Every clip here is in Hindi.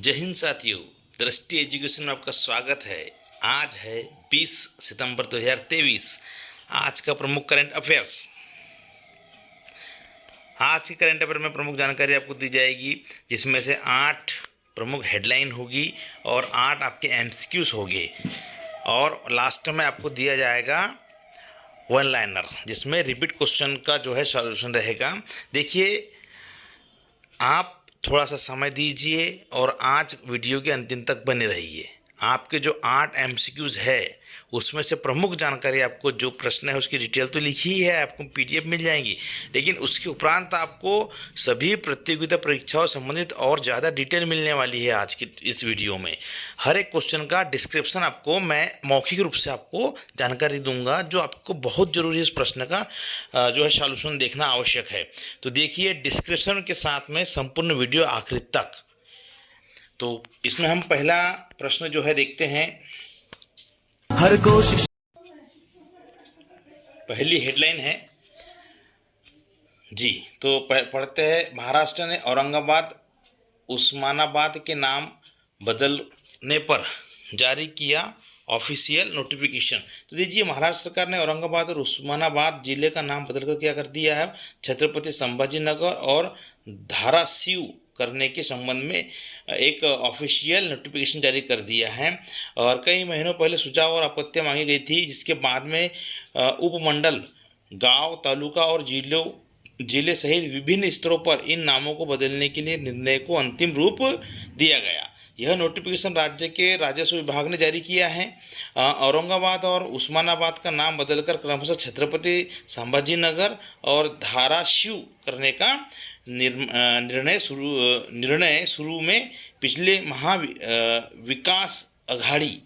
जय हिंद साथियों, दृष्टि एजुकेशन में आपका स्वागत है। आज है 20 सितंबर 2023। आज का प्रमुख करंट अफेयर्स। आज की करंट अफेयर में प्रमुख जानकारी आपको दी जाएगी, जिसमें से 8 प्रमुख हेडलाइन होगी और 8 आपके एमसीक्यूज होंगे और लास्ट में आपको दिया जाएगा वन लाइनर, जिसमें रिपीट क्वेश्चन का जो है सॉल्यूशन रहेगा। देखिए, आप थोड़ा सा समय दीजिए और आज वीडियो के अंतिम तक बने रहिए। आपके जो 8 एमसीक्यूज है उसमें से प्रमुख जानकारी, आपको जो प्रश्न है उसकी डिटेल तो लिखी ही है, आपको पीडीएफ मिल जाएंगी, लेकिन उसके उपरांत आपको सभी प्रतियोगिता परीक्षाओं संबंधित और ज़्यादा डिटेल मिलने वाली है। आज की इस वीडियो में हर एक क्वेश्चन का डिस्क्रिप्शन आपको मैं मौखिक रूप से आपको जानकारी दूंगा, जो आपको बहुत ज़रूरी है। इस प्रश्न का जो है सॉल्यूशन देखना आवश्यक है। तो देखिए, डिस्क्रिप्शन के साथ में संपूर्ण वीडियो आखिर तक। तो इसमें हम पहला प्रश्न जो है देखते हैं। हर कोशिश। पहली हेडलाइन है जी, तो पढ़ते हैं। महाराष्ट्र ने औरंगाबाद उस्मानाबाद के नाम बदलने पर जारी किया ऑफिशियल नोटिफिकेशन। तो देखिए, महाराष्ट्र सरकार ने औरंगाबाद और उस्मानाबाद जिले का नाम बदलकर क्या कर दिया है, छत्रपति संभाजी नगर और धाराशिव करने के संबंध में एक ऑफिशियल नोटिफिकेशन जारी कर दिया है। और कई महीनों पहले सुझाव और आपत्तियां मांगी गई थी, जिसके बाद में उपमंडल, गांव, तालुका और जिले सहित विभिन्न स्तरों पर इन नामों को बदलने के लिए निर्णय को अंतिम रूप दिया गया। यह नोटिफिकेशन राज्य के राजस्व विभाग ने जारी किया है। औरंगाबाद और उस्मानाबाद का नाम बदलकर क्रमशः छत्रपति संभाजी नगर और धाराशिव करने का निर्णय शुरू में पिछले विकास अघाड़ी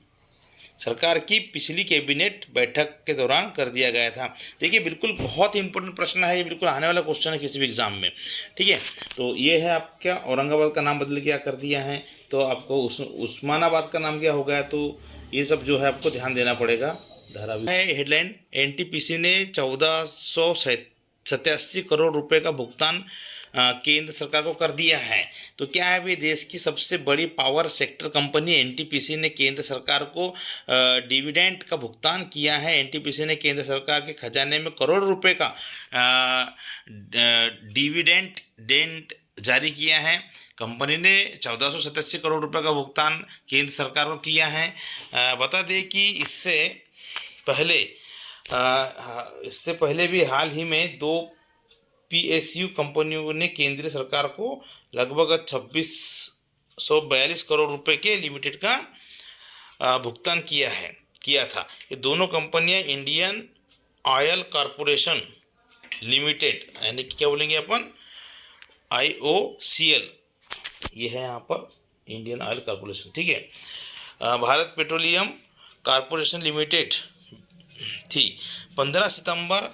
सरकार की पिछली कैबिनेट बैठक के दौरान कर दिया गया था। देखिए, बिल्कुल बहुत ही इंपॉर्टेंट प्रश्न है ये, बिल्कुल आने वाला क्वेश्चन है किसी भी एग्जाम में। ठीक है, तो ये है आपका औरंगाबाद का नाम बदल क्या कर दिया है, तो आपको उस्मानाबाद का नाम क्या हो गया, तो ये सब जो है आपको ध्यान देना पड़ेगा। धारावी है हेडलाइन। एनटीपीसी ने 1487 करोड़ रुपए का भुगतान केंद्र सरकार को कर दिया है। तो क्या है, भी देश की सबसे बड़ी पावर सेक्टर कंपनी एनटीपीसी ने केंद्र सरकार को डिविडेंड का भुगतान किया है। एनटीपीसी ने केंद्र सरकार के खजाने में करोड़ रुपए का डिविडेंड जारी किया है। कंपनी ने 1487 करोड़ रुपए का भुगतान केंद्र सरकार को किया है। बता दें कि इससे पहले भी हाल ही में 2 पीएसयू कंपनियों ने केंद्रीय सरकार को लगभग 2642 करोड़ रुपए के लिमिटेड का भुगतान किया था। ये दोनों कंपनियां इंडियन ऑयल कॉरपोरेशन लिमिटेड, यानी कि क्या बोलेंगे अपन, IOCL, ये है यहाँ पर इंडियन ऑयल कॉरपोरेशन। ठीक है, भारत पेट्रोलियम कॉरपोरेशन लिमिटेड थी। 15 सितंबर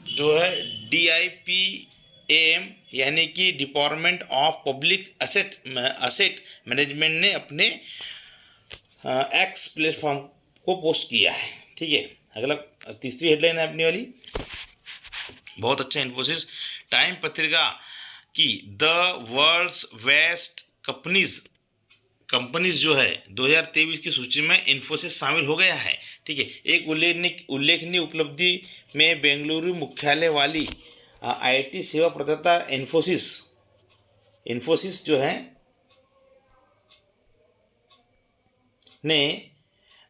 जो है DIPAM यानी कि department of public asset management ने अपने एक्स प्लेटफॉर्म को पोस्ट किया है। ठीक है, अगला तीसरी हेडलाइन है अपनी वाली, बहुत अच्छा। इन्फोसिस टाइम पत्रिका की द वर्ल्ड्स बेस्ट कंपनीज जो है 2023 की सूची में इन्फोसिस शामिल हो गया है। ठीक है, एक उल्लेखनीय उपलब्धि में बेंगलुरु मुख्यालय वाली IT सेवा प्रदाता इन्फोसिस जो है ने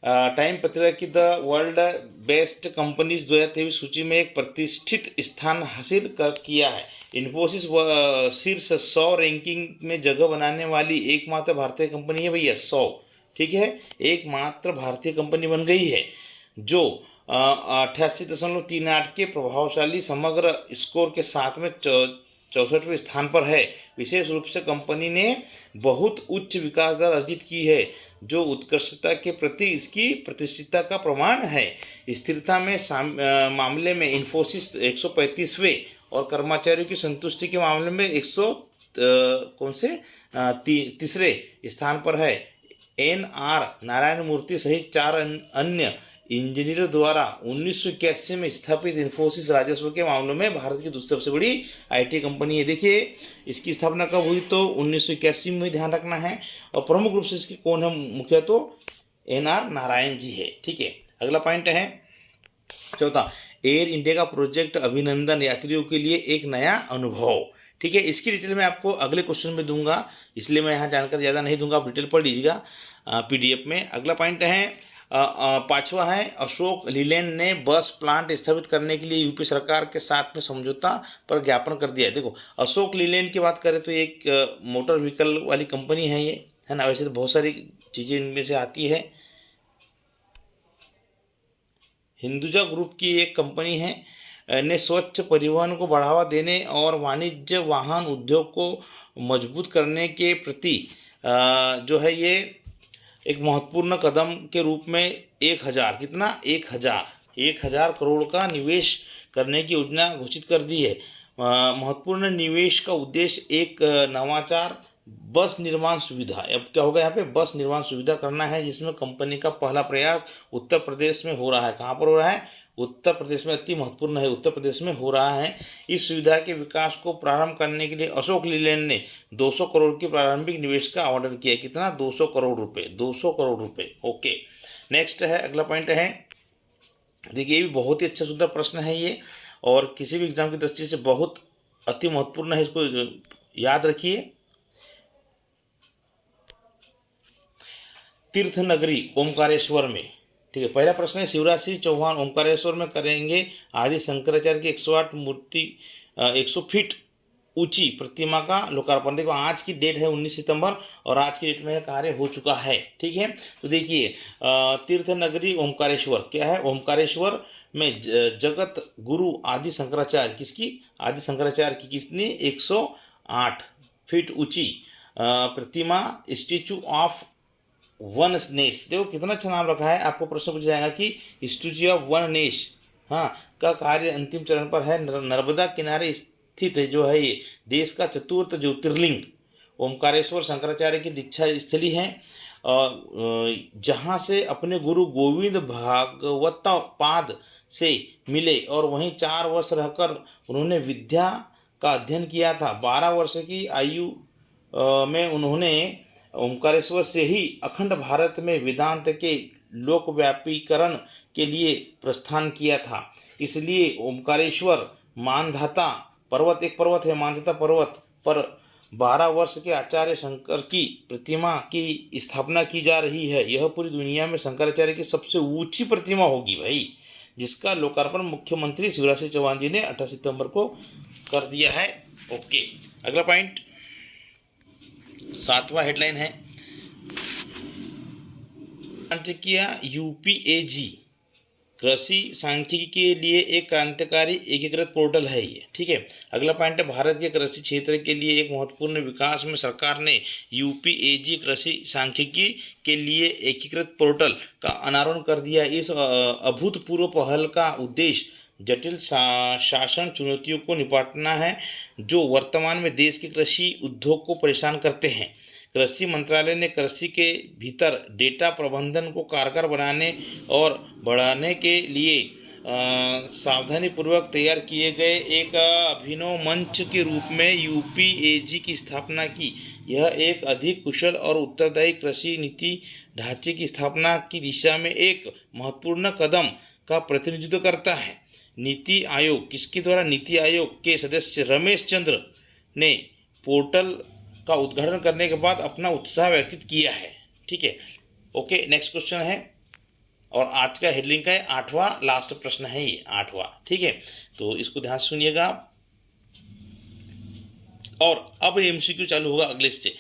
टाइम पत्रिका की द वर्ल्ड बेस्ट कंपनीज 2023 सूची में एक प्रतिष्ठित स्थान हासिल किया है। इन्फोसिस शीर्ष 100 रैंकिंग में जगह बनाने वाली एकमात्र भारतीय कंपनी है भैया। 100, ठीक है, एकमात्र भारतीय कंपनी बन गई है जो 88.38 के प्रभावशाली समग्र स्कोर के साथ में 64वें स्थान पर है। विशेष रूप से कंपनी ने बहुत उच्च विकास दर अर्जित की है, जो उत्कृष्टता के प्रति इसकी प्रतिष्ठितता का प्रमाण है। स्थिरता में मामले में इन्फोसिस 135वें और कर्मचारियों की संतुष्टि के मामले में तीसरे स्थान पर है। NR नारायण मूर्ति सहित 4 अन्य इंजीनियरों द्वारा 1981 में स्थापित इन्फोसिस राजस्व के मामलों में भारत की दूसरी सबसे बड़ी आईटी कंपनी है। देखिए इसकी स्थापना कब हुई तो 1981 में, ध्यान रखना है। और प्रमुख रूप से इसके कौन है मुखिया तो NR नारायण जी है। ठीक है, अगला पॉइंट है चौथा, एयर इंडिया का प्रोजेक्ट अभिनंदन यात्रियों के लिए एक नया अनुभव। ठीक है, इसकी डिटेल मैं आपको अगले क्वेश्चन में दूंगा, इसलिए मैं यहाँ जानकारी ज़्यादा नहीं दूंगा, आप डिटेल पढ़ लीजिएगा PDF में। अगला पॉइंट है पांचवा है, अशोक लीलैंड ने बस प्लांट स्थापित करने के लिए यूपी सरकार के साथ में समझौता पर ज्ञापन कर दिया है। देखो अशोक लीलैंड की बात करें तो एक मोटर व्हीकल वाली कंपनी है ये, है ना। वैसे तो बहुत सारी चीज़ें इनमें से आती है। हिंदुजा ग्रुप की एक कंपनी है ने स्वच्छ परिवहन को बढ़ावा देने और वाणिज्य वाहन उद्योग को मजबूत करने के प्रति जो है ये एक महत्वपूर्ण कदम के रूप में 1000 करोड़ का निवेश करने की योजना घोषित कर दी है। महत्वपूर्ण निवेश का उद्देश्य एक नवाचार बस निर्माण सुविधा, अब क्या होगा यहाँ पे बस निर्माण सुविधा करना है, जिसमें कंपनी का पहला प्रयास उत्तर प्रदेश में हो रहा है। कहाँ पर हो रहा है? उत्तर प्रदेश में। अति महत्वपूर्ण है, उत्तर प्रदेश में हो रहा है। इस सुविधा के विकास को प्रारंभ करने के लिए अशोक लीलैंड ने 200 करोड़ की प्रारंभिक निवेश का आवंटन किया। कितना? 200 करोड़ रुपए, 200 करोड़ रुपए। ओके, नेक्स्ट है, अगला पॉइंट है, देखिए ये भी बहुत ही अच्छा सुंदर प्रश्न है ये, और किसी भी एग्जाम की दृष्टि से बहुत अति महत्वपूर्ण है, इसको याद रखिए। तीर्थ नगरी ओमकारेश्वर में, ठीक है, पहला प्रश्न है, शिवराज सिंह चौहान ओमकारेश्वर में करेंगे आदि शंकराचार्य की 108 मूर्ति 100 फीट ऊंची प्रतिमा का लोकार्पण। देखो आज की डेट है 19 सितंबर और आज की डेट में यह कार्य हो चुका है। ठीक है, तो देखिए तीर्थ नगरी ओमकारेश्वर क्या है? ओमकारेश्वर में जगत गुरु आदि शंकराचार्य, किसकी? आदि शंकराचार्य की, कितनी? 108 फीट ऊंची प्रतिमा, स्टैचू ऑफ वननेस। देखो कितना अच्छा नाम रखा है। आपको प्रश्न पूछा जाएगा कि स्टैचू ऑफ वननेस का कार्य अंतिम चरण पर है। नर्मदा किनारे स्थित जो है ये देश का चतुर्थ ज्योतिर्लिंग ओमकारेश्वर शंकराचार्य की दीक्षा स्थली है, जहाँ से अपने गुरु गोविंद भागवतपाद से मिले और वहीं 4 वर्ष रहकर उन्होंने विद्या का अध्ययन किया था। 12 वर्ष की आयु में उन्होंने ओमकारेश्वर से ही अखंड भारत में वेदांत के लोकव्यापीकरण के लिए प्रस्थान किया था। इसलिए ओमकारेश्वर मानधाता पर्वत, एक पर्वत है मानधाता पर्वत पर 12 वर्ष के आचार्य शंकर की प्रतिमा की स्थापना की जा रही है। यह पूरी दुनिया में शंकराचार्य की सबसे ऊंची प्रतिमा होगी भाई, जिसका लोकार्पण मुख्यमंत्री शिवराज सिंह चौहान जी ने 18 सितंबर को कर दिया है। ओके, अगला पॉइंट 7वां हेडलाइन है, सांख्यिकीय UPAG कृषि सांख्यिकी के लिए एक क्रांतिकारी एकीकृत पोर्टल है ये। ठीक है, अगला पॉइंट है, भारत के कृषि क्षेत्र के लिए एक महत्वपूर्ण विकास में सरकार ने UPAG कृषि सांख्यिकी के लिए एकीकृत पोर्टल का अनावरण कर दिया। इस अभूतपूर्व पहल का उद्देश्य जटिल शासन चुनौतियों को निपटना है जो वर्तमान में देश के कृषि उद्योग को परेशान करते हैं। कृषि मंत्रालय ने कृषि के भीतर डेटा प्रबंधन को कारगर बनाने और बढ़ाने के लिए सावधानीपूर्वक तैयार किए गए एक अभिनव मंच के रूप में UPAG की स्थापना की। यह एक अधिक कुशल और उत्तरदायी कृषि नीति ढांचे की स्थापना की दिशा में एक महत्वपूर्ण कदम का प्रतिनिधित्व करता है। नीति आयोग, किसके द्वारा? नीति आयोग के सदस्य रमेश चंद्र ने पोर्टल का उद्घाटन करने के बाद अपना उत्साह व्यक्त किया है। ठीक है, ओके, नेक्स्ट क्वेश्चन है और आज का हेडलाइन का है 8वां लास्ट प्रश्न है ये 8वां। ठीक है, तो इसको ध्यान से सुनिएगा और अब MCQ चालू होगा अगले से।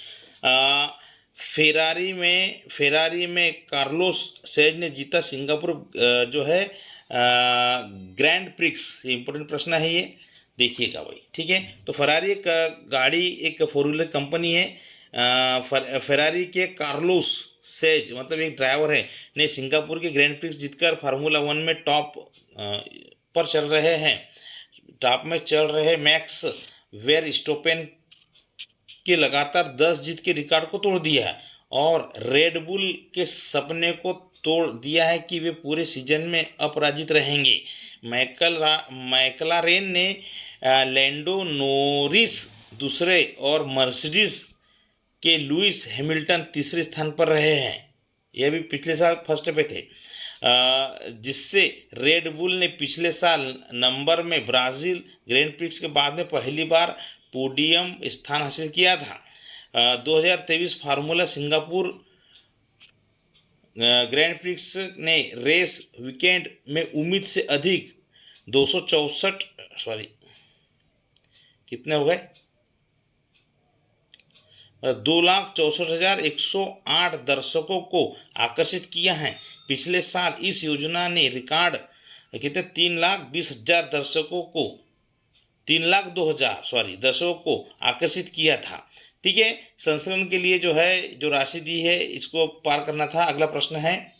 फेरारी में कार्लोस सैज ने जीता सिंगापुर जो है ग्रैंड प्रिक्स। ये इंपॉर्टेंट प्रश्न है ये, देखिएगा भाई। ठीक है, तो फरारी एक गाड़ी, एक 4 व्हीलर कंपनी है। फेरारी के कार्लोस सैज मतलब एक ड्राइवर है ने सिंगापुर के ग्रैंड प्रिक्स जीतकर फार्मूला 1 में टॉप में चल रहे मैक्स वेरस्टैपेन के लगातार 10 जीत के रिकॉर्ड को तोड़ दिया है और रेड बुल के सपने को तोड़ दिया है कि वे पूरे सीजन में अपराजित रहेंगे। मैकलारेन ने लैंडो नोरिस दूसरे और मर्सिडीज के लुइस हैमिल्टन तीसरे स्थान पर रहे हैं। यह भी पिछले साल फर्स्ट पे थे, जिससे रेड बुल ने पिछले साल नंबर में ब्राज़ील ग्रैंड प्रिक्स के बाद में पहली बार पोडियम स्थान हासिल किया था। 2023 फार्मूला सिंगापुर ग्रैंड प्रिक्स ने रेस वीकेंड में उम्मीद से अधिक 264 कितने हो गए 2,64,108 दर्शकों को आकर्षित किया है। पिछले साल इस योजना ने रिकॉर्ड कितने 3,20,000 दर्शकों को आकर्षित किया था। ठीक है, संस्करण के लिए जो है जो राशि दी है इसको पार करना था। अगला प्रश्न है,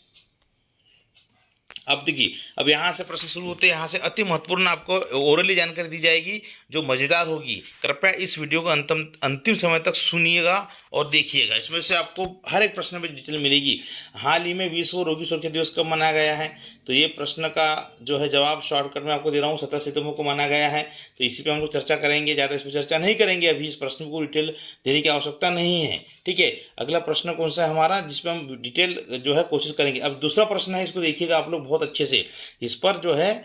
अब देखिए, अब यहाँ से प्रश्न शुरू होते हैं। यहाँ से अति महत्वपूर्ण आपको ओरली जानकारी दी जाएगी जो मज़ेदार होगी। कृपया इस वीडियो को अंतिम समय तक सुनिएगा और देखिएगा। इसमें से आपको हर एक प्रश्न में डिटेल मिलेगी। हाल ही में विश्व रोगी सुरक्षा दिवस कब मनाया गया है, तो ये प्रश्न का जो है जवाब शॉर्टकट में आपको दे रहा हूँ। 17 सितंबर को माना गया है। तो इसी पे हम लोग चर्चा करेंगे, ज़्यादा इस पर चर्चा नहीं करेंगे। अभी इस प्रश्न को डिटेल देने की आवश्यकता नहीं है। ठीक है, अगला प्रश्न कौन सा है हमारा, जिसपे हम डिटेल जो है कोशिश करेंगे। अब दूसरा प्रश्न है, इसको देखिएगा आप लोग बहुत अच्छे से। इस पर जो है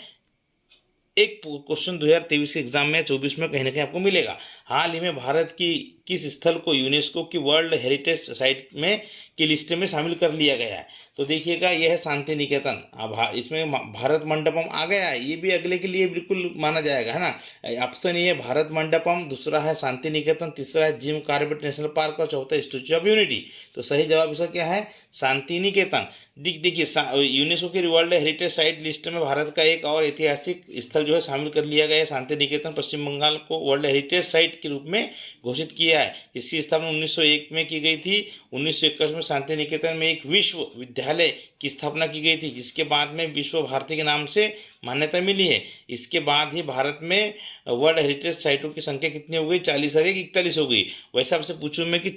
एक क्वेश्चन 2023 के एग्जाम में 24 में कहीं ना कहीं आपको मिलेगा। हाल ही में भारत की किस स्थल को यूनेस्को की वर्ल्ड हेरिटेज साइट में की लिस्ट में शामिल कर लिया गया है, तो देखिएगा यह है शांति निकेतन। अब इसमें भारत मंडपम आ गया है, ये भी अगले के लिए बिल्कुल माना जाएगा, है ना। ऑप्शन ये है भारत मंडपम, दूसरा है शांति निकेतन, तीसरा है जिम कॉर्बेट नेशनल पार्क और चौथा स्टैच्यू ऑफ यूनिटी। तो सही जवाब इसका क्या है, शांति निकेतन। देखिए, यूनेस्को की वर्ल्ड हेरिटेज साइट लिस्ट में भारत का एक और ऐतिहासिक स्थल जो है शामिल कर लिया गया है। शांति निकेतन पश्चिम बंगाल को वर्ल्ड हेरिटेज साइट के रूप में घोषित किया है। इसकी स्थापना 1901 में की गई थी। 1921 में शांति निकेतन में एक विश्वविद्यालय की स्थापना की गई थी, जिसके बाद में विश्व भारती के नाम से मान्यता मिली है। इसके बाद ही भारत में वर्ल्ड हेरिटेज साइटों की संख्या कितनी हो गई, 40 और 41 हो गई। वैसे आपसे पूछूं मैं कि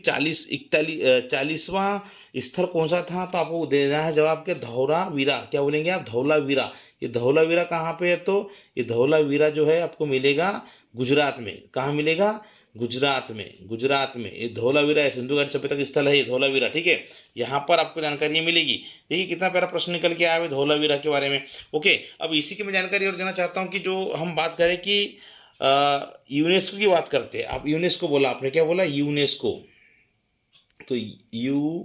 40वां स्थल कौन सा था, तो आपको देना है जवाब के धौलावीरा। क्या बोलेंगे आप, धौलावीरा। ये धौलावीरा कहाँ पे है, तो ये धौलावीरा जो है आपको मिलेगा गुजरात में। कहाँ मिलेगा, गुजरात में ये धौलावीरा है। सिंधु घाटी सभ्यता का स्थल है ये धौलावीरा। ठीक है, यहाँ पर आपको जानकारी मिलेगी। देखिए कितना प्यारा प्रश्न निकल के आया है धौलावीरा के बारे में। ओके, अब इसी की मैं जानकारी और देना चाहता हूँ कि जो हम बात करें कि यूनेस्को की बात करते हैं। आप यूनेस्को बोला, आपने क्या बोला, यूनेस्को। तो UNESCO,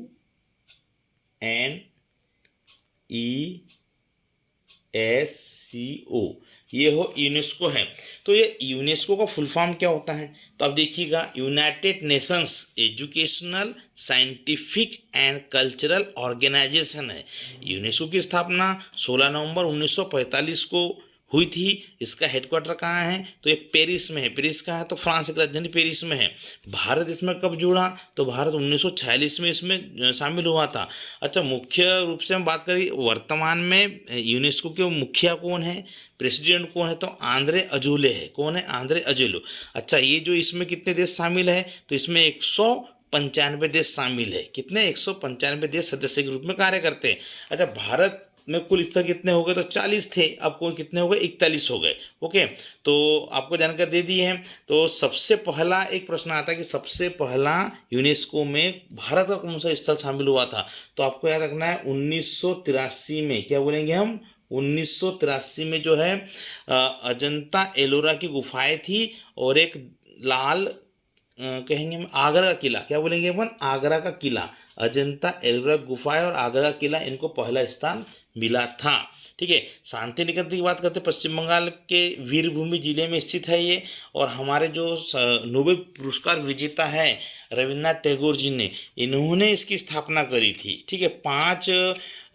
ये हो यूनेस्को है। तो ये यूनेस्को का फुल फॉर्म क्या होता है, तो आप देखिएगा, United Nations Educational Scientific and Cultural Organisation है। यूनेस्को की स्थापना 16 नवंबर 1945 को हुई थी। इसका हेडक्वार्टर कहाँ है, तो ये पेरिस में है। पेरिस कहाँ है, तो फ्रांस की राजधानी पेरिस में है। भारत इसमें कब जुड़ा, तो भारत 1946 में इसमें शामिल हुआ था। अच्छा, मुख्य रूप से हम बात करें वर्तमान में यूनेस्को के मुखिया कौन है, प्रेसिडेंट कौन है, तो आंद्रे अजोले है। कौन है, आंद्रे अजोले। अच्छा, ये जो इसमें कितने देश शामिल है, तो इसमें 195 देश शामिल है। कितने, 195 देश सदस्य के रूप में कार्य करते हैं। अच्छा, भारत में कुल स्थल कितने हो गए, तो 40 थे, अब कुल कितने हो गए, 41 हो गए। ओके, तो आपको जानकारी दे दी है। तो सबसे पहला एक प्रश्न आता है कि सबसे पहला यूनेस्को में भारत का कौन सा स्थल शामिल हुआ था, तो आपको याद रखना है 1983 में। क्या बोलेंगे हम, 1983 में जो है अजंता एलोरा की गुफाएं थी और एक लाल कहेंगे हम आगरा का किला। क्या बोलेंगे अपन, आगरा का किला। अजंता एलोरा गुफाएं और आगरा किला, इनको पहला स्थान मिला था। ठीक है, शांति निकेतन की बात करते हैं, पश्चिम बंगाल के वीरभूमि जिले में स्थित है ये। और हमारे जो नोबेल पुरस्कार विजेता है रविन्द्रनाथ टैगोर जी ने, इन्होंने इसकी स्थापना करी थी। ठीक है, 5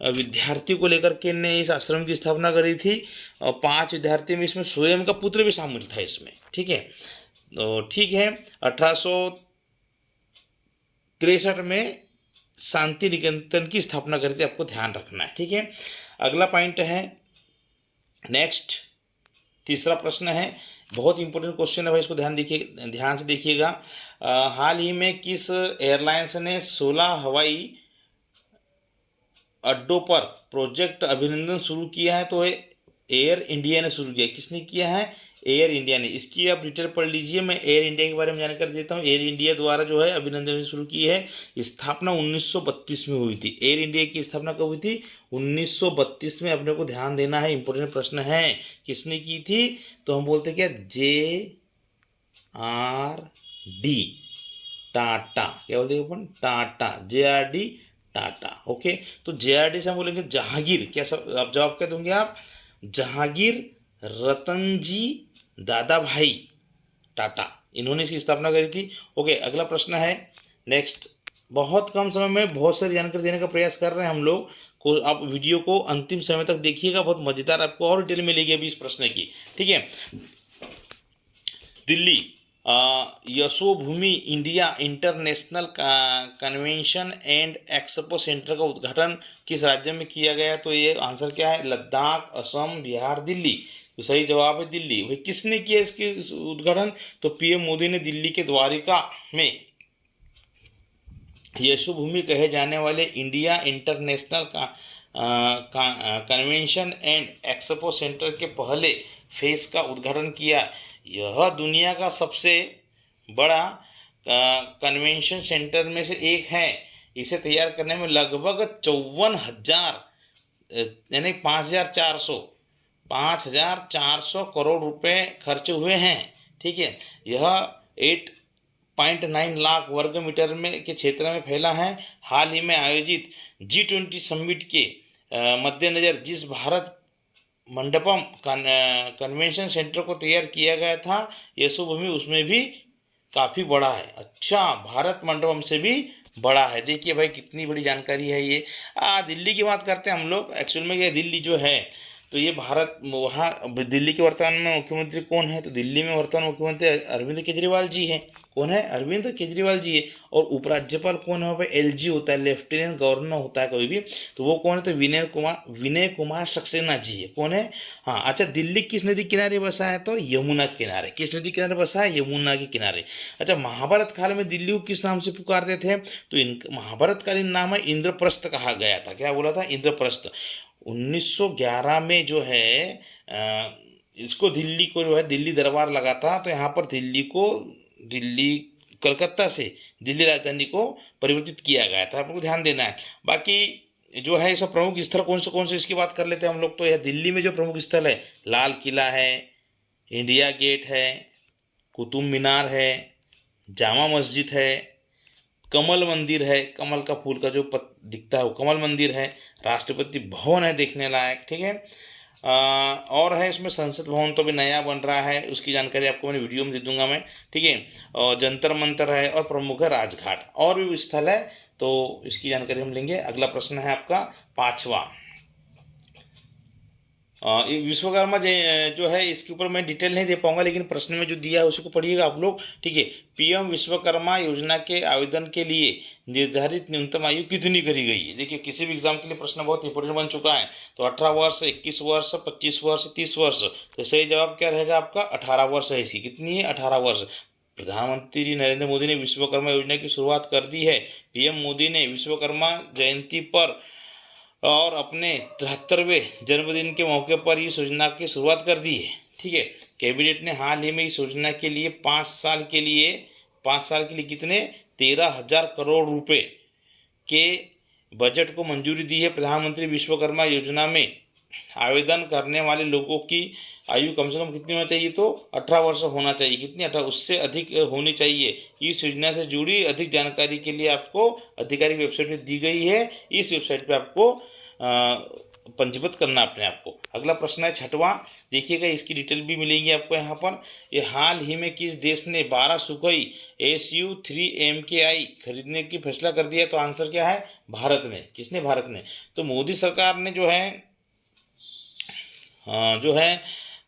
विद्यार्थियों को लेकर के ने इस आश्रम की स्थापना करी थी और 5 विद्यार्थी में इसमें स्वयं का पुत्र भी शामिल था इसमें। ठीक है, तो ठीक है, 1863 में शांति निकेतन की स्थापना करी थी, आपको ध्यान रखना है। ठीक है, अगला पॉइंट है नेक्स्ट, तीसरा प्रश्न है, बहुत इंपॉर्टेंट क्वेश्चन है भाई, इसको ध्यान से देखिएगा। हाल ही में किस एयरलाइंस ने 16 अड्डों पर प्रोजेक्ट अभिनंदन शुरू किया है, तो एयर इंडिया ने शुरू किया। किसने किया है? एयर इंडिया ने। इसकी आप डिटेल पढ़ लीजिए, मैं एयर इंडिया के बारे में जानकारी देता हूँ। एयर इंडिया द्वारा जो है अभिनंदन शुरू की है। स्थापना 1932 में हुई थी। एयर इंडिया की स्थापना कब हुई थी? 1932 में। अपने को ध्यान देना है, इंपॉर्टेंट प्रश्न है। किसने की थी? तो हम बोलते क्या, JRD टाटा। क्या बोलते हैं अपन? टाटा, JRD टाटा। ओके, तो JRD से हम बोलेंगे जहांगीर। क्या सब आप जवाब क्या दोगे? आप जहांगीर रतनजी दादा भाई टाटा, इन्होंने इसकी स्थापना करी थी। ओके, अगला प्रश्न है नेक्स्ट। बहुत कम समय में बहुत सारी जानकारी देने का प्रयास कर रहे हैं हम लोग को। आप वीडियो को अंतिम समय तक देखिएगा, बहुत मजेदार आपको और डिटेल मिलेगी अभी इस प्रश्न की। ठीक है, Delhi Yashobhoomi India international convention and expo centre का उद्घाटन किस राज्य में किया गया? तो ये आंसर क्या है? लद्दाख, असम, बिहार, दिल्ली। तो सही जवाब है दिल्ली। भाई किसने किया इसके उद्घाटन? तो PM मोदी ने दिल्ली के द्वारिका में यशोभूमि कहे जाने वाले India international convention and expo centre के पहले फेज का उद्घाटन किया। यह दुनिया का सबसे बड़ा कन्वेंशन सेंटर में से एक है। इसे तैयार करने में लगभग 54,000 यानी 5,400 करोड़ रुपए खर्च हुए हैं। ठीक है, यह 8.9 लाख वर्ग मीटर में के क्षेत्र में फैला है। हाल ही में आयोजित G20 समिट के मद्देनज़र जिस भारत मंडपम कन्वेंशन सेंटर को तैयार किया गया था यशोभूमि, उसमें भी काफ़ी बड़ा है। अच्छा, भारत मंडपम से भी बड़ा है। देखिए भाई कितनी बड़ी जानकारी है ये। दिल्ली की बात करते हैं हम लोग। एक्चुअल में ये दिल्ली जो है, तो ये भारत, वहाँ दिल्ली के वर्तमान में मुख्यमंत्री कौन है? तो दिल्ली में वर्तमान मुख्यमंत्री अरविंद केजरीवाल जी हैं। कौन है? अरविंद केजरीवाल जी है। और उपराज्यपाल कौन है? वहाँ पे LG होता है, लेफ्टिनेंट गवर्नर होता है कभी भी। तो वो कौन है? तो विनय कुमार सक्सेना जी है। कौन है? हाँ, अच्छा, दिल्ली किस नदी किनारे बसा है? तो यमुना के किनारे। किस नदी किनारे बसा है? यमुना के किनारे। अच्छा, महाभारत काल में दिल्ली को किस नाम से पुकारते थे? तो इनका महाभारत कालीन नाम है इंद्रप्रस्थ कहा गया था। क्या बोला था? इंद्रप्रस्थ। 1911 में जो है इसको दिल्ली को जो है दिल्ली दरबार लगा था, तो यहाँ पर दिल्ली कलकत्ता से दिल्ली राजधानी को परिवर्तित किया गया था। आपको ध्यान देना है। बाकी जो है इसका प्रमुख स्थल कौन से इसकी बात कर लेते हैं हम लोग। तो यह दिल्ली में जो प्रमुख स्थल है, लाल किला है, इंडिया गेट है, कुतुब मीनार है, जामा मस्जिद है, कमल मंदिर है, कमल का फूल का जो दिखता है वो कमल मंदिर है, राष्ट्रपति भवन है देखने लायक। ठीक है, और है इसमें संसद भवन तो भी नया बन रहा है, उसकी जानकारी आपको मैंने वीडियो में दे दूंगा मैं। ठीक है, और जंतर मंतर है और प्रमुख है राजघाट। और भी स्थल है, तो इसकी जानकारी हम लेंगे। अगला प्रश्न है आपका 5वां। विश्वकर्मा जो है इसके ऊपर मैं डिटेल नहीं दे पाऊंगा, लेकिन प्रश्न में जो दिया है उसको पढ़िएगा आप लोग। ठीक है, PM विश्वकर्मा योजना के आवेदन के लिए निर्धारित न्यूनतम आयु कितनी करी गई है? देखिए, किसी भी एग्जाम के लिए प्रश्न बहुत इंपॉर्टेंट बन चुका है। तो 18 वर्ष, 21 वर्ष, 25 वर्ष, 30 वर्ष। तो सही जवाब क्या रहेगा आपका? 18 वर्ष है। इसी कितनी है? 18 वर्ष। प्रधानमंत्री नरेंद्र मोदी ने विश्वकर्मा योजना की शुरुआत कर दी है। PM मोदी ने विश्वकर्मा जयंती पर और अपने 73वें जन्मदिन के मौके पर इस योजना की शुरुआत कर दी है। ठीक है, कैबिनेट ने हाल ही में इस योजना के लिए 5 साल के लिए कितने 13,000 करोड़ रुपए के बजट को मंजूरी दी है। प्रधानमंत्री विश्वकर्मा योजना में आवेदन करने वाले लोगों की आयु कम से कम कितनी होनी चाहिए? तो 18 वर्ष होना चाहिए। कितनी? 18, उससे अधिक होनी चाहिए। इस योजना से जुड़ी अधिक जानकारी के लिए आपको आधिकारिक वेबसाइट में दी गई है। इस वेबसाइट पे आपको पंजीबद्ध करना अपने आप को। अगला प्रश्न है 6वां। देखिएगा, इसकी डिटेल भी मिलेंगी आपको यहाँ पर। ये हाल ही में किस देश ने 12 सुखोई Su-3 MKI खरीदने की फैसला कर दिया? तो आंसर क्या है? भारत ने। किसने? भारत ने। तो मोदी सरकार ने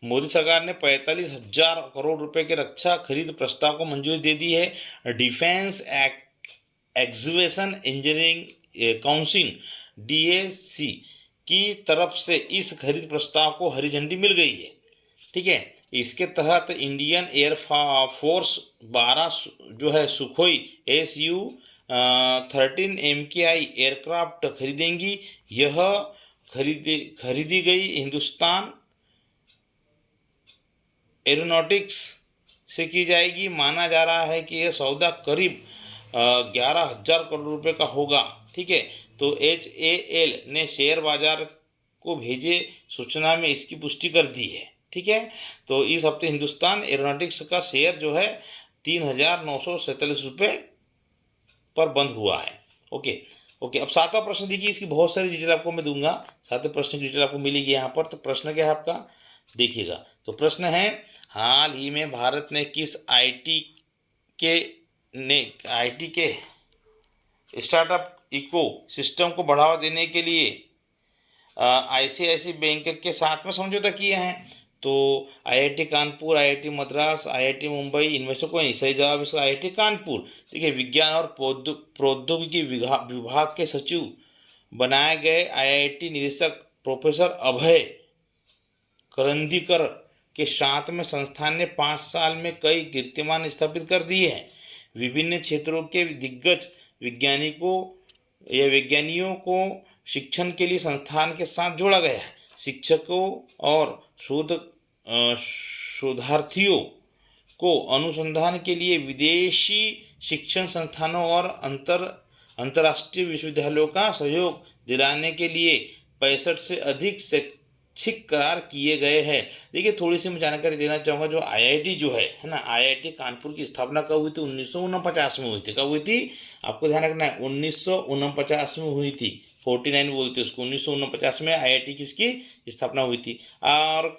मोदी सरकार ने 45,000 करोड़ रुपए के रक्षा खरीद प्रस्ताव को मंजूरी दे दी है। Defence exhibition engineering council DAC की तरफ से इस खरीद प्रस्ताव को हरी झंडी मिल गई है। ठीक है, इसके तहत इंडियन एयर फोर्स 12 जो है सुखोई 13 MKI एयरक्राफ्ट खरीदेंगी। यह खरीदी गई हिंदुस्तान एरोनॉटिक्स से की जाएगी। माना जा रहा है कि यह सौदा करीब 11,000 करोड़ रुपए का होगा। ठीक है, तो HAL ने शेयर बाजार को भेजे सूचना में इसकी पुष्टि कर दी है। ठीक है, तो इस हफ्ते हिंदुस्तान एरोनॉटिक्स का शेयर जो है 3,947 रुपये पर बंद हुआ है। ओके, अब 7वां प्रश्न देखिए, इसकी बहुत सारी डिटेल आपको मैं दूंगा। 7वें प्रश्न की डिटेल आपको मिलेगी यहाँ पर। तो प्रश्न क्या है आपका, देखिएगा। तो प्रश्न है, हाल ही में भारत ने किस आईटी के स्टार्टअप इको सिस्टम को बढ़ावा देने के लिए ICICI बैंक के साथ में समझौता किए हैं? तो IIT Kanpur, IIT Madras, IIT Mumbai, इनमें से कोई नहीं। सही जवाब इसका IIT कानपुर। देखिए, विज्ञान और प्रौद्योगिकी विभाग के सचिव बनाए गए IIT निदेशक प्रोफेसर अभय करंदीकर के साथ में संस्थान ने 5 साल में कई कीर्तिमान स्थापित कर दिए हैं। विभिन्न क्षेत्रों के दिग्गज वैज्ञानिकों को शिक्षण के लिए संस्थान के साथ जोड़ा गया है। शिक्षकों और शोधार्थियों को अनुसंधान के लिए विदेशी शिक्षण संस्थानों और अंतर्राष्ट्रीय विश्वविद्यालयों का सहयोग दिलाने के लिए 65 से अधिक शैक्षिक करार किए गए हैं। देखिए, थोड़ी सी मैं जानकारी देना चाहूँगा। जो IIT जो है ना, IIT कानपुर की स्थापना कब हुई थी? 1949 में हुई थी। कब हुई थी? आपको ध्यान रखना है, 1949 में हुई थी। 49 बोलते उसको। 1949 में IIT किसकी स्थापना हुई थी। और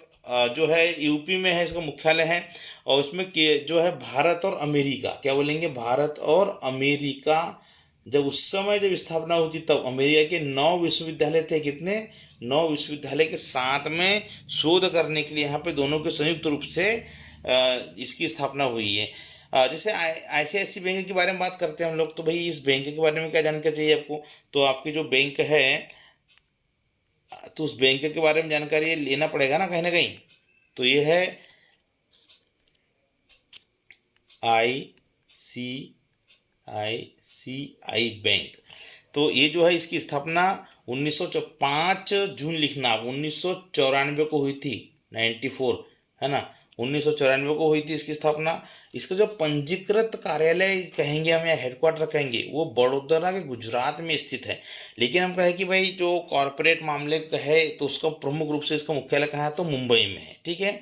जो है यूपी में है, इसका मुख्यालय है। और इसमें जो है भारत और अमेरिका, क्या बोलेंगे, भारत और अमेरिका, जब उस समय जब स्थापना हुई थी तब अमेरिका के 9 विश्वविद्यालय थे। कितने? 9 विश्वविद्यालय के साथ में शोध करने के लिए यहाँ पे दोनों के संयुक्त रूप से इसकी स्थापना हुई है। जैसे ICICI बैंक के बारे में बात करते हैं हम लोग, तो भाई इस बैंक के बारे में क्या जानकारी चाहिए आपको? तो आपकी जो बैंक है, तो उस बैंक के बारे में जानकारी लेना पड़ेगा ना कहीं ना कहीं। तो ये है ICICI बैंक। तो ये जो है, इसकी स्थापना 5 जून लिखना आप, 1994 को हुई थी। 94 है ना, 1994 को हुई थी इसकी स्थापना। इसका जो पंजीकृत कार्यालय कहेंगे हम या हेडक्वार्टर कहेंगे, वो बड़ोदरा के गुजरात में स्थित है। लेकिन हम कहें कि भाई जो कॉरपोरेट मामले का है, तो उसका प्रमुख रूप से इसका मुख्यालय कहाँ है? तो मुंबई में है। ठीक है,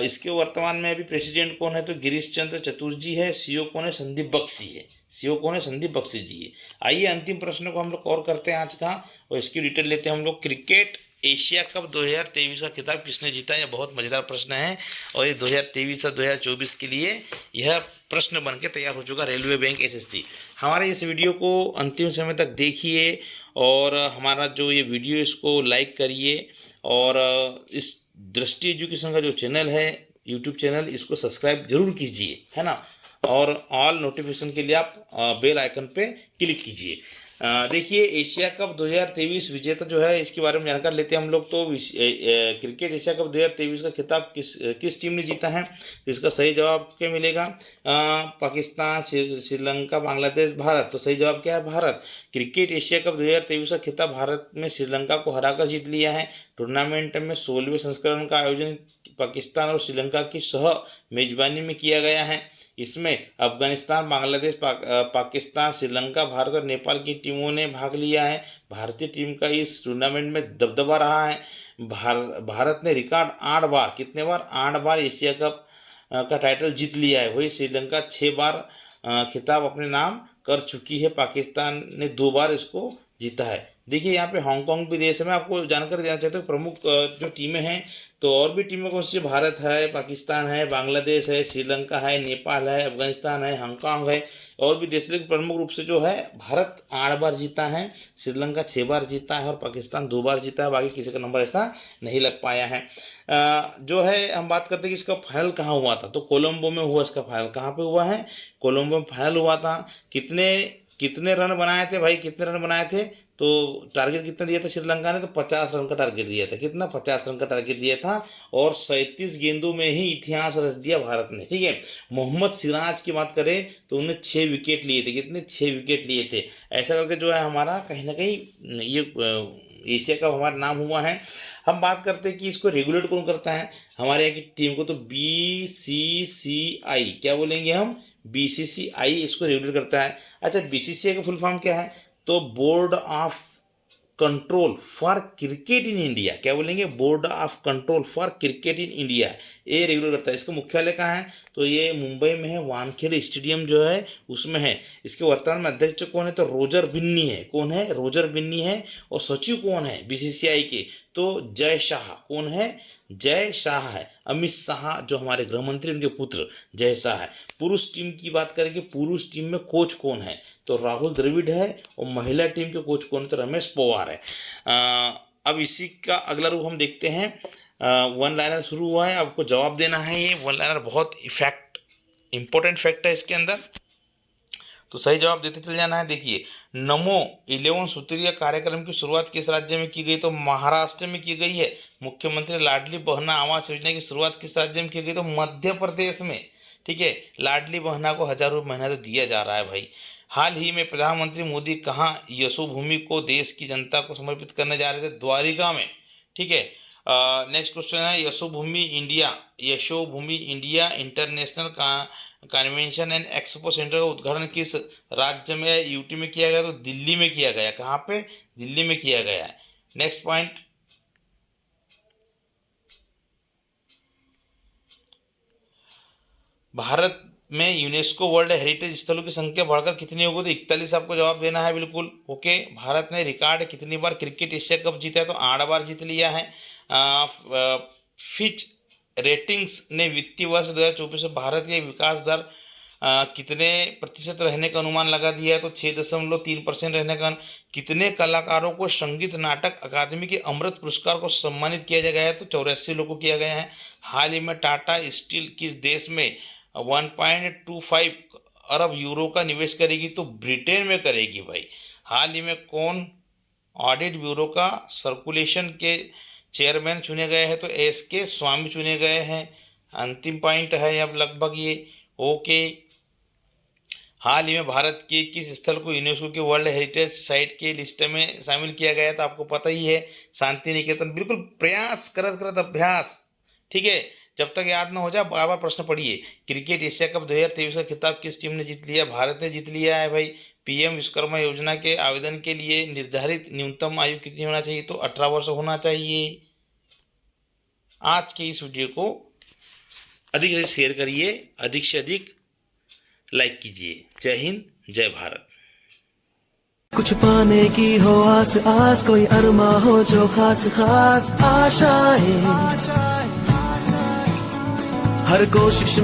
इसके वर्तमान में अभी प्रेसिडेंट कौन है? तो गिरीश चंद्र चतुर्जी है। CEO कौन है? संदीप बख्शी है। CEO कौन है? संदीप बख्शी जी है। आइए अंतिम प्रश्न को हम लोग और करते हैं आज का, और इसकी डिटेल लेते हैं हम लोग। क्रिकेट एशिया कप 2023 का खिताब किसने जीता? यह बहुत मज़ेदार प्रश्न है, और ये 2023 और 2024 के लिए यह प्रश्न बन के तैयार हो चुका। Railway bank SSC। हमारे इस वीडियो को अंतिम समय तक देखिए, और हमारा जो ये वीडियो इसको लाइक करिए, और इस दृष्टि एजुकेशन का जो चैनल है, यूट्यूब चैनल, इसको सब्सक्राइब जरूर कीजिए, है ना। और ऑल नोटिफिकेशन के लिए आप बेल आइकन पे क्लिक कीजिए। देखिए, एशिया कप 2023 विजेता जो है, इसके बारे में जानकारी लेते हैं हम लोग। तो क्रिकेट एशिया कप 2023 का खिताब किस टीम ने जीता है? तो इसका सही जवाब क्या मिलेगा? पाकिस्तान, श्रीलंका, बांग्लादेश, भारत। तो सही जवाब क्या है? भारत। क्रिकेट एशिया कप 2023 का खिताब भारत में श्रीलंका को हराकर जीत लिया है। टूर्नामेंट में 16वें संस्करण का आयोजन पाकिस्तान और श्रीलंका की सह मेजबानी में किया गया है। इसमें अफगानिस्तान, बांग्लादेश, पाकिस्तान, श्रीलंका, भारत और नेपाल की टीमों ने भाग लिया है। भारतीय टीम का इस टूर्नामेंट में दबदबा रहा है। भारत ने रिकॉर्ड 8 बार, कितने बार? 8 बार एशिया कप का टाइटल जीत लिया है। वही श्रीलंका 6 बार खिताब अपने नाम कर चुकी है। पाकिस्तान ने 2 बार इसको जीता है। देखिए, यहाँ पे हांगकांग भी देश है। मैं आपको जानकारी देना चाहता हूँ प्रमुख जो टीमें हैं, तो और भी टीमें कौन सी? भारत है, पाकिस्तान है, बांग्लादेश है, श्रीलंका है, नेपाल है, अफगानिस्तान है, हांगकांग है, और भी देश। लेकिन प्रमुख रूप से जो है, भारत 8 बार जीता है, श्रीलंका 6 बार जीता है, और पाकिस्तान 2 बार जीता है। बाकी किसी का नंबर ऐसा नहीं लग पाया है। जो है, हम बात करते हैं कि इसका फाइनल कहाँ हुआ था। तो कोलंबो में हुआ इसका फाइनल। कहाँ पे हुआ है? कोलंबो में फाइनल हुआ था। कितने रन बनाए थे भाई? कितने रन बनाए थे? तो टारगेट कितना दिया था श्रीलंका ने, तो 50 रन का टारगेट दिया था। कितना, 50 रन का टारगेट दिया था और 37 गेंदों में ही इतिहास रच दिया भारत ने। ठीक है, मोहम्मद सिराज की बात करें तो उन्होंने 6 विकेट लिए थे। कितने, 6 विकेट लिए थे। ऐसा करके जो है हमारा कहीं ना कहीं ये एशिया का हमारा नाम हुआ है। हम बात करते हैं कि इसको रेगुलेट कौन करता है हमारे यहाँ की टीम को, तो BCCI, क्या बोलेंगे हम, BCCI इसको रेगुलेट करता है। अच्छा, BCCI का फुल फॉर्म क्या है, तो board of control for cricket in India. क्या बोलेंगे, board of control for cricket in India, ये रेगुलेट करता है। इसका मुख्यालय कहाँ है, तो ये मुंबई में है, वानखेड़े स्टेडियम जो है उसमें है। इसके वर्तमान में अध्यक्ष कौन है, तो रोजर बिन्नी है। कौन है, रोजर बिन्नी है। और सचिव कौन है BCCI के, तो जय शाह। कौन है, जय शाह है। अमित शाह जो हमारे गृह मंत्री, उनके पुत्र जय शाह है। पुरुष टीम की बात करें कि पुरुष टीम में कोच कौन है, तो राहुल द्रविड़ है। और महिला टीम के कोच कौन है, तो रमेश पवार है। अब इसी का अगला रूप हम देखते हैं। वन लाइनर शुरू हुआ है, आपको जवाब देना है। ये वन लाइनर बहुत इंपॉर्टेंट फैक्ट है इसके अंदर, तो सही जवाब देते चल जाना है। देखिए, नमो 11 सूत्रीय कार्यक्रम की शुरुआत किस राज्य में की गई, तो महाराष्ट्र में की गई है। मुख्यमंत्री लाडली बहना आवास योजना की शुरुआत किस राज्य में की गई, तो मध्य प्रदेश में। ठीक है, लाडली बहना को 1000 रुपये महीना तो दिया जा रहा है भाई। हाल ही में प्रधानमंत्री मोदी कहाँ यशोभूमि को देश की जनता को समर्पित करने जा रहे थे, द्वारिका में। ठीक है, नेक्स्ट क्वेश्चन है, Yashobhoomi India international convention and expo centre का उद्घाटन किस राज्य में, यूटी में किया गया, तो दिल्ली में किया गया। कहाँ पे, दिल्ली में किया गया है। नेक्स्ट पॉइंट, भारत में यूनेस्को वर्ल्ड हेरिटेज स्थलों की संख्या बढ़कर कितनी होगी, तो 41 आपको जवाब देना है। बिल्कुल ओके। भारत ने रिकॉर्ड कितनी बार क्रिकेट एशिया कप जीता है, तो 8 बार जीत लिया है। फिच रेटिंग्स ने वित्तीय वर्ष 2024 में भारत के विकास दर कितने प्रतिशत रहने का अनुमान लगा दिया है, तो 6.3% रहने का। कितने कलाकारों को संगीत नाटक अकादमी के अमृत पुरस्कार को सम्मानित किया गया है, तो 84 लोगों को किया गया है। हाल ही में टाटा स्टील किस देश में 1.25 अरब यूरो का निवेश करेगी, तो ब्रिटेन में करेगी भाई। हाल ही में कौन ऑडिट ब्यूरो का सर्कुलेशन के चेयरमैन चुने गए हैं, तो SK स्वामी चुने गए हैं। अंतिम पॉइंट है अब लगभग ये ओके। हाल ही में भारत के किस स्थल को यूनेस्को के वर्ल्ड हेरिटेज साइट के लिस्ट में शामिल किया गया है, तो आपको पता ही है, शांति निकेतन। बिल्कुल प्रयास करत अभ्यास। ठीक है, जब तक याद ना हो जाए बार बार प्रश्न पढ़िए। क्रिकेट एशिया कप 2023 का खिताब किस टीम ने जीत लिया, भारत ने जीत लिया है भाई। PM विश्वकर्मा योजना के आवेदन के लिए निर्धारित न्यूनतम आयु कितनी होना चाहिए, तो 18 वर्ष होना चाहिए। आज के इस वीडियो को अधिक से शेयर करिए, अधिक से अधिक लाइक कीजिए। जय हिंद, जय भारत। कुछ पाने की हो आस आस, कोई अरमा हो जो खास खास आशाएं, हर कोशिश